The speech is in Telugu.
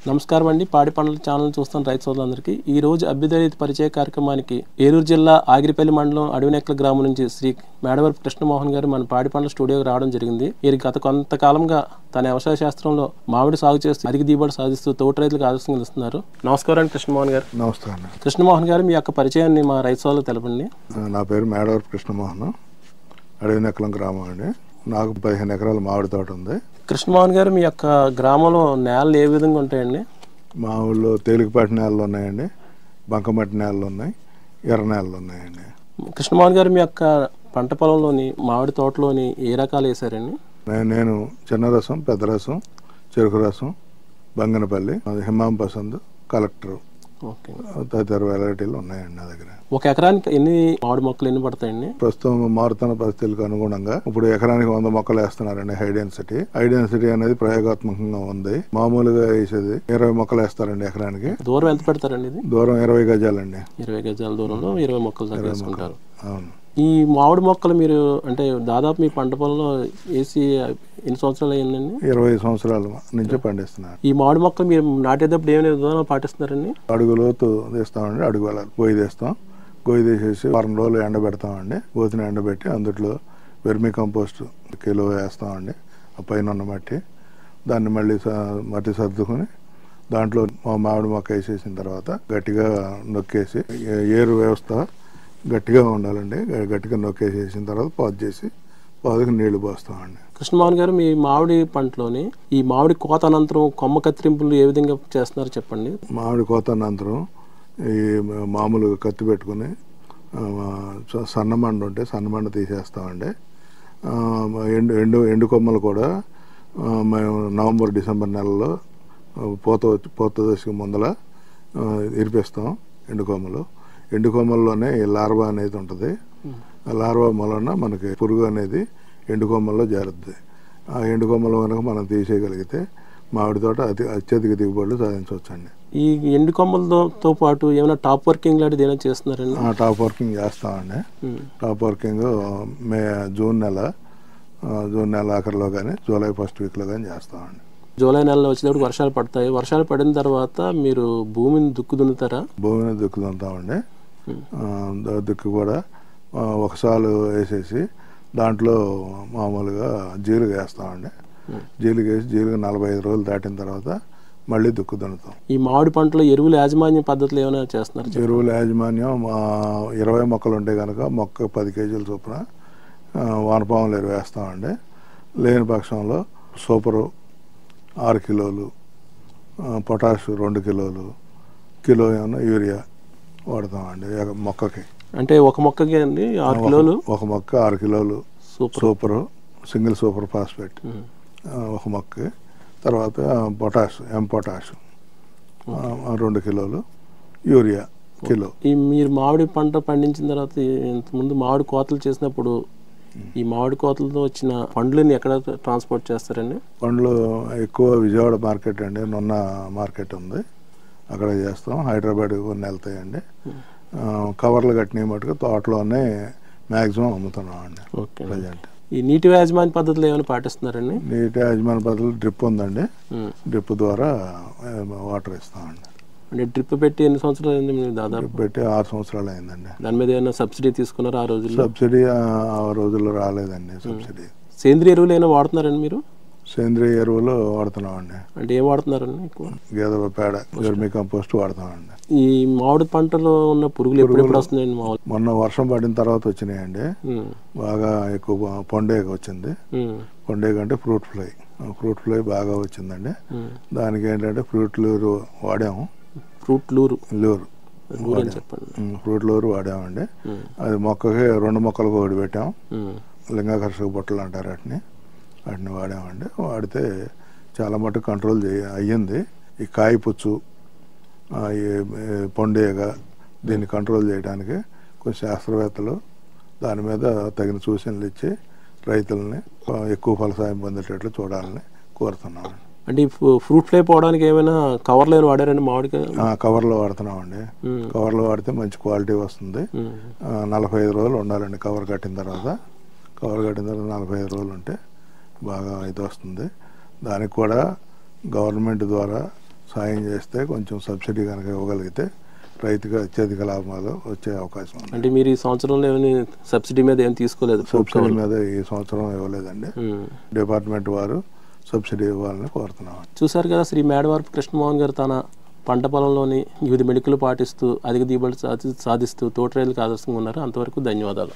నమస్కారం అండి. పాడి పంటల ఛానల్ చూస్తున్న రైతు సోదరులందరికీ ఈ రోజు అభ్యుదయ పరిచయ కార్యక్రమానికి ఏలూరు జిల్లా ఆగిరిపల్లి మండలం అడవినెక్కల గ్రామం నుంచి శ్రీ మేడవరపు కృష్ణమోహన్ గారు మన పాడి పంటల స్టూడియోకి రావడం జరిగింది. వీరు గత కొంతకాలంగా తన వ్యవసాయ శాస్త్రంలో మామిడి సాగు చేస్తూ అధిక దిగుబడి సాధిస్తూ తోటి రైతులకు ఆదర్శంగా నిలుస్తున్నారు. నమస్కారం కృష్ణమోహన్ గారు. నమస్కారం. కృష్ణమోహన్ గారు, మీ యొక్క పరిచయాన్ని మా రైతు సోదరులకు తెలపండి. నా పేరు మేడవరపు కృష్ణమోహన్, అడవినెక్కలం గ్రామం అండి. నాకు 15 ఎకరాల మామిడి తోట ఉంది. కృష్ణమోహన్ గారు, మీ యొక్క గ్రామంలో నేలలు ఏ విధంగా ఉంటాయండి? మా ఊళ్ళో తేలికపాటి నేలలు ఉన్నాయండి, బంకమట్టి నేలలు ఉన్నాయి, ఎర్ర నేలలు ఉన్నాయండి. కృష్ణమోహన్ గారు, మీ యొక్క పంట పొలంలోని మామిడి తోటలోని ఏ రకాలు వేశారండి? నేను చిన్న రసం, పెద్ద రసం, చెరుకు రసం, బంగనపల్లి, హిమాం పసంద్, కలెక్టర్ తదితర వెరైటీలు ఉన్నాయండి నా దగ్గర. ఒక ఎకరానికి ఎన్ని మామిడి మొక్కలు ఎన్ని పడతాయండి? ప్రస్తుతం మారుతున్న పరిస్థితులకు అనుగుణంగా ఇప్పుడు ఎకరానికి 100 మొక్కలు వేస్తున్నారండి. హై డెన్సిటీ అనేది ప్రయోగాత్మకంగా ఉంది. మామూలుగా వేసేది 20 మొక్కలు వేస్తారండి ఎకరానికి. దూరం ఎంత పెడతారండి? ఇది దూరం 20 గజాలండి. 20 గజాల దూరంలో 20 మొక్కలు వేసుకుంటారు. అవును. ఈ మామిడి మొక్కలు మీరు అంటే దాదాపు మీ పంట పొలంలో వేసి ఎన్ని సంవత్సరాలు అయ్యిందండి? 20 సంవత్సరాల నుంచి పండిస్తున్నారు. ఈ మామిడి మొక్కలు మీరు నాటేటప్పుడు ఏమైనా విధానాలు పాటిస్తున్నారండి? అడుగు లోతు తీస్తామండి. అడుగు వెళ్ళాలి, గొయ్యి తీస్తాం. గొయ్యి తీసేసి 4 రోజులు ఎండబెడతామండి. గోతిని ఎండబెట్టి అందులో వెర్మి కంపోస్ట్ కిలో వేస్తామండి. ఆ పైన ఉన్న మట్టి దాన్ని మళ్ళీ మట్టి సర్దుకొని దాంట్లో మామిడి మొక్క వేసేసిన తర్వాత గట్టిగా నొక్కేసి ఏరు వ్యవస్థ గట్టిగా ఉండాలండి. గట్టిగా నొక్కేసేసిన తర్వాత పాదు చేసి పాదుకు నీళ్లు పోస్తామండి. కృష్ణమోహన్ గారు, మీ మామిడి పంటలోని ఈ మామిడి కోత అనంతరం కొమ్మ కత్తిరింపులు ఏ విధంగా చేస్తున్నారు చెప్పండి. మామిడి కోత అనంతరం ఈ మామూలుగా కత్తి పెట్టుకుని సన్నమండ ఉంటే సన్నమండ తీసేస్తామండి. ఎండు కొమ్మలు కూడా మేము నవంబర్ డిసెంబర్ నెలలో పూత దశకు ముందల ఇరిపిస్తాం. ఎండు కొమ్మల్లోనే ఈ లార్వా అనేది ఉంటుంది. ఆ లార్వా వలన మనకి పురుగు అనేది ఎండు కొమ్మల్లో చేరుద్ది. ఆ ఎండు కొమ్మలు కనుక మనం తీసేయగలిగితే మామిడి తోట అత్యధిక దిగుబడులు సాధించవచ్చండి. ఈ ఎండు కొమ్మలతో పాటు ఏమైనా టాప్ వర్కింగ్ లాంటిది ఏమైనా చేస్తున్నారండి? టాప్ వర్కింగ్ చేస్తామండి. టాప్ వర్కింగ్ జూన్ నెల ఆఖరిలో కానీ జూలై ఫస్ట్ వీక్లో కానీ చేస్తామండి. జూలై నెలలో వచ్చేటప్పుడు వర్షాలు పడతాయి. వర్షాలు పడిన తర్వాత మీరు భూమిని దున్నుతారా? భూమిని దున్నుతామండి. దుక్కి కూడా ఒకసారి వేసేసి దాంట్లో మామూలుగా జీలుగా వేస్తామండి. జీలుగా వేసి 45 రోజులు దాటిన తర్వాత మళ్ళీ దుక్కు దున్నుతాం. ఈ మామిడి పంటలో ఎరువుల యాజమాన్య పద్ధతులు ఏమైనా చేస్తున్నారు? ఎరువుల యాజమాన్యం 20 మొక్కలు ఉంటే కనుక మొక్క 10 కేజీల చొప్పున వానపాములు ఎరువు వేస్తామండి. లేని పక్షంలో సూపరు 6 కిలోలు, పొటాష్ 2 కిలోలు, కిలో ఏమన్నా యూరియా వాడతామండి మొక్కకి. అంటే ఒక మొక్కకి అండి 6 కిలోలు? ఒక మొక్క 6 కిలోలు సూపరు, సింగిల్ సూపర్ ఫాస్ఫేట్ ఒక మొక్క. తర్వాత పొటాష్ 2 కిలోలు, యూరియా కిలో. ఈ మీరు మామిడి పంట పండించిన తర్వాత ఇంతకుముందు మామిడి కోతలు చేసినప్పుడు ఈ మామిడి కోతలతో వచ్చిన పండ్లని ఎక్కడ ట్రాన్స్పోర్ట్ చేస్తారండి? పండ్లు ఎక్కువ విజయవాడ మార్కెట్ అండి, నున్న మార్కెట్ ఉంది, అక్కడ చేస్తాం. హైదరాబాద్ కొన్ని వెళ్తాయండి. కవర్లు కట్టిన మటుకు తోటలోనే మ్యాక్సిమం అమ్ముతున్నాం అండి ప్రజెంట్. ఈ నీటి యాజమాన్య పద్ధతులు ఏమైనా పాటిస్తున్నారండి? నీటి యాజమాన్య పద్ధతులు డ్రిప్ ఉందండి. డ్రిప్ ద్వారా వాటర్ ఇస్తామండి. అంటే డ్రిప్ పెట్టి ఎన్ని సంవత్సరాలు అయింది? దాదాపు పెట్టి 6 సంవత్సరాలు అయిందండి. దాని మీద ఏమైనా సబ్సిడీ తీసుకున్నారా ఆ రోజుల్లో? సబ్సిడీ ఆ రోజుల్లో రాలేదండి. సబ్సిడీ. సేంద్రియ ఎరువులు ఏమైనా వాడుతున్నారండి మీరు? సేంద్రియ ఎరువులు వాడుతున్నామండి. అంటే ఏం వాడుతున్నారండి? ఎక్కువ గేదెల పేడ, వెర్మి కంపోస్ట్ వాడుతామండి. ఈ మామిడి పంటలో ఉన్న పురుగులు ఎప్పుడు వస్తున్నాయండి? మొన్న వర్షం పడిన తర్వాత వచ్చినాయండి. బాగా ఎక్కువ పొండేగ వచ్చింది. పొండేగ అంటే ఫ్రూట్ ఫ్లై బాగా వచ్చిందండి. దానికి ఏంటంటే ఫ్రూట్ లూరు వాడాము. ఫ్రూట్ లూరు వాడామండి. అది మొక్కకి 2 మొక్కలకు ఒకటి పెట్టాం. లింగాకర్షక బుట్టలు అంటారు వాటిని వాడామండి. వాడితే చాలా మటుకు కంట్రోల్ అయ్యింది. ఈ కాయపుచ్చు, ఈ పొండేగ దీన్ని కంట్రోల్ చేయడానికి కొన్ని శాస్త్రవేత్తలు దాని మీద తగిన సూచనలు ఇచ్చి రైతులని ఎక్కువ ఫలసాయం పొందేటట్లు చూడాలని కోరుతున్నామండి. అంటే ఫ్రూట్ ఫ్లై పోవడానికి ఏమైనా కవర్లు ఏమైనా వాడారండి మామిడికాయ? కవర్లో వాడుతున్నామండి. కవర్లో వాడితే మంచి క్వాలిటీ వస్తుంది. 45 రోజులు ఉండాలండి కవర్ కట్టిన తర్వాత. 45 రోజులు ఉంటే బాగా ఇది వస్తుంది. దానికి కూడా గవర్నమెంట్ ద్వారా సాయం చేస్తే కొంచెం సబ్సిడీ కనుక ఇవ్వగలిగితే రైతుగా అత్యధిక లాభాలు వచ్చే అవకాశం ఉంది. అంటే మీరు ఈ సంవత్సరంలో ఏమైనా సబ్సిడీ మీద ఏం తీసుకోలేదు? సబ్సిడీ మీద ఈ సంవత్సరం ఇవ్వలేదండి. డిపార్ట్మెంట్ వారు సబ్సిడీ ఇవ్వాలని కోరుతున్నాం. చూశారు కదా, శ్రీ మేడవరపు కృష్ణమోహన్ గారు తన పంట పొలంలోని వివిధ మెడికలు పాటిస్తూ అధిక దిగుబడి సాధిస్తూ తోటి రైతులకు ఆదర్శంగా ఉన్నారు. అంతవరకు ధన్యవాదాలు.